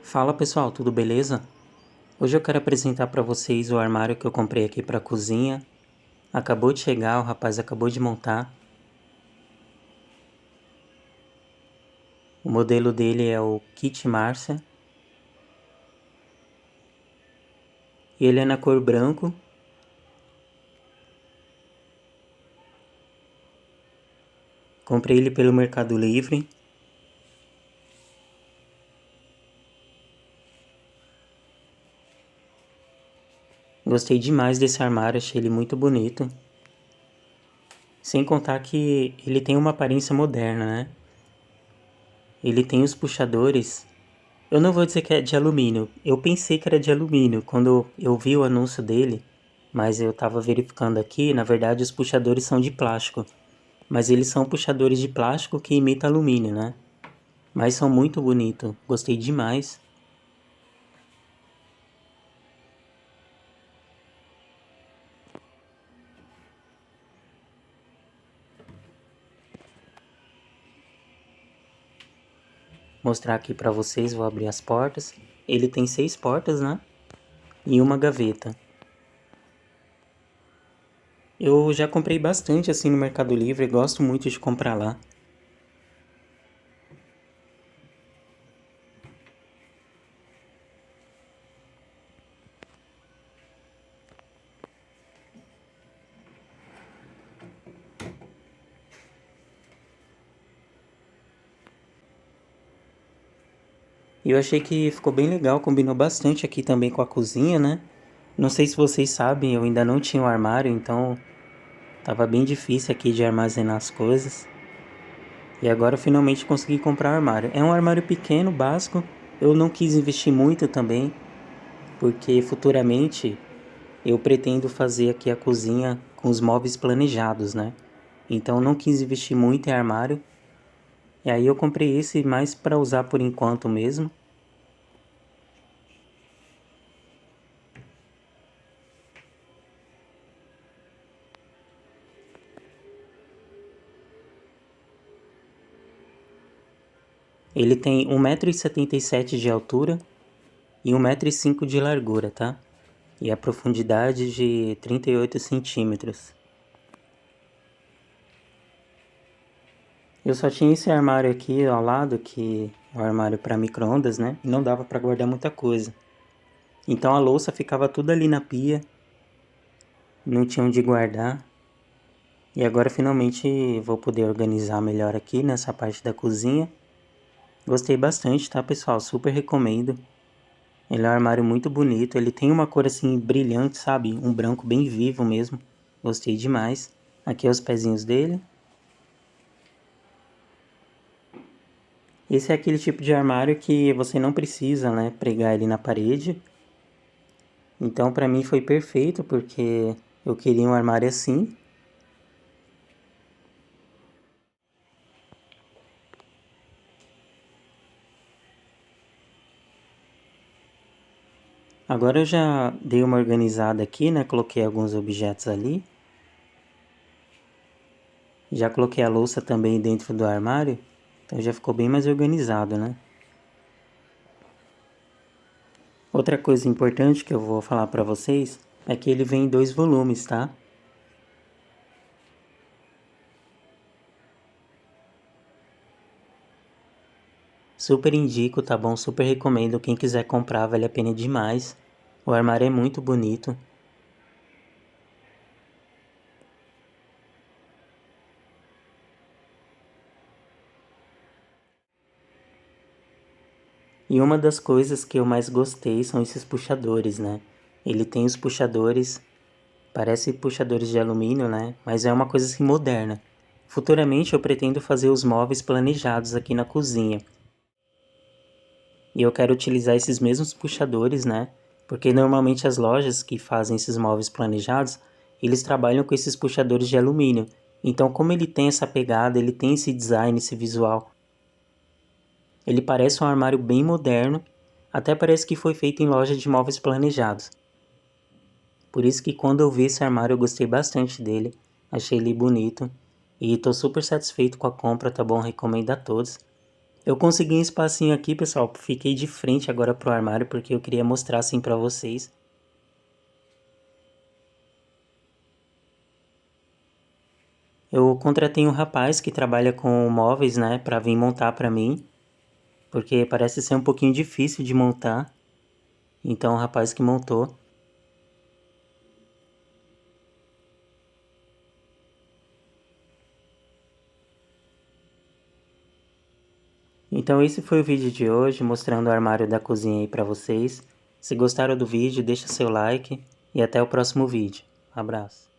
Fala pessoal, tudo beleza? Hoje eu quero apresentar para vocês o armário que eu comprei aqui para a cozinha. Acabou de chegar, o rapaz acabou de montar. O modelo dele é o Kit Marcia. E ele é na cor branco. Comprei ele pelo Mercado Livre. Gostei demais desse armário, achei ele muito bonito. Sem contar que ele tem uma aparência moderna, né? Ele tem os puxadores. Eu não vou dizer que é de alumínio. Eu pensei que era de alumínio quando eu vi o anúncio dele, mas eu estava verificando aqui, na verdade os puxadores são de plástico. Mas eles são puxadores de plástico que imita alumínio, né? Mas são muito bonitos, gostei demais. Mostrar aqui pra vocês, vou abrir as portas. Ele tem 6 portas, né? E uma gaveta. Eu já comprei bastante assim no Mercado Livre, gosto muito de comprar lá. E eu achei que ficou bem legal, combinou bastante aqui também com a cozinha, né? Não sei se vocês sabem, eu ainda não tinha um armário, então tava bem difícil aqui de armazenar as coisas. E agora eu finalmente consegui comprar um armário. É um armário pequeno, básico. Eu não quis investir muito também, porque futuramente eu pretendo fazer aqui a cozinha com os móveis planejados, né? Então não quis investir muito em armário. E aí eu comprei esse mais para usar por enquanto mesmo. Ele tem 1,77 m de altura e 1,5 m de largura, tá? E a profundidade de 38 centímetros. Eu só tinha esse armário aqui ao lado, que é um armário para micro-ondas, né? E não dava para guardar muita coisa. Então a louça ficava tudo ali na pia, não tinha onde guardar. E agora finalmente vou poder organizar melhor aqui nessa parte da cozinha. Gostei bastante, tá pessoal? Super recomendo. Ele é um armário muito bonito, ele tem uma cor assim brilhante, sabe? Um branco bem vivo mesmo. Gostei demais. Aqui é os pezinhos dele. Esse é aquele tipo de armário que você não precisa, né, pregar ele na parede. Então para mim foi perfeito, porque eu queria um armário assim. Agora eu já dei uma organizada aqui, né? Coloquei alguns objetos ali. Já coloquei a louça também dentro do armário. Então já ficou bem mais organizado, né? Outra coisa importante que eu vou falar para vocês é que ele vem em 2 volumes, tá? Super indico, tá bom? Super recomendo. Quem quiser comprar, vale a pena demais. O armário é muito bonito. E uma das coisas que eu mais gostei são esses puxadores, né? Ele tem os puxadores, parece puxadores de alumínio, né? Mas é uma coisa assim moderna. Futuramente eu pretendo fazer os móveis planejados aqui na cozinha. E eu quero utilizar esses mesmos puxadores, né? Porque normalmente as lojas que fazem esses móveis planejados, eles trabalham com esses puxadores de alumínio. Então, como ele tem essa pegada, ele tem esse design, esse visual, ele parece um armário bem moderno, até parece que foi feito em loja de móveis planejados. Por isso que quando eu vi esse armário eu gostei bastante dele, achei ele bonito e tô super satisfeito com a compra, tá bom? Recomendo a todos. Eu consegui um espacinho aqui, pessoal. Fiquei de frente agora pro armário porque eu queria mostrar assim pra vocês. Eu contratei um rapaz que trabalha com móveis, né, pra vir montar pra mim, porque parece ser um pouquinho difícil de montar. Então, o rapaz que montou. Então, esse foi o vídeo de hoje, mostrando o armário da cozinha aí pra vocês. Se gostaram do vídeo, deixa seu like e até o próximo vídeo. Abraço.